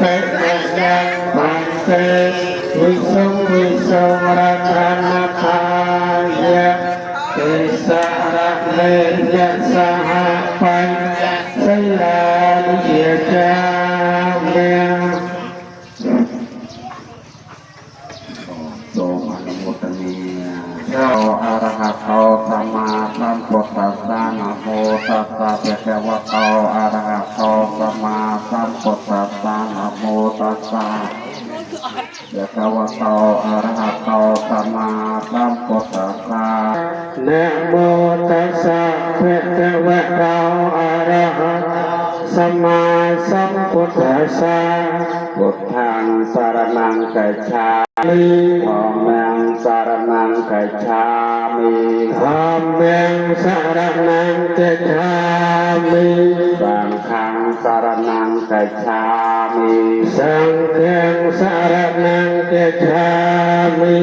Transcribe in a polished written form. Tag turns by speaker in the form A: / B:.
A: ยังปันเตวิสุงวิสุงรัตนาคายะเกสระเลยะสหปัญญสลาลิยจามเมโสมอนุโมทนีเจ้าอะระหะโตสัมมาสัมพุทธัสสะนะโมตัสสะภะคะวะโตอะระหะโตสัมมาสัมพุทธัสสะนะโมตัสสะภะคะวะโตอะระหะโตสัมมาสัมพุทธัสสะนะโมตัสสะภะคะวะโตอะระหะสัมมาสัมพุทธัสสะพุทธังสรณังกัจฉามิธัมมังสรณังกัจฉามิธัมมังสรณังกัจฉามิสังฆังสรณังกัจฉามิสังฆังสรณังกัจฉามิ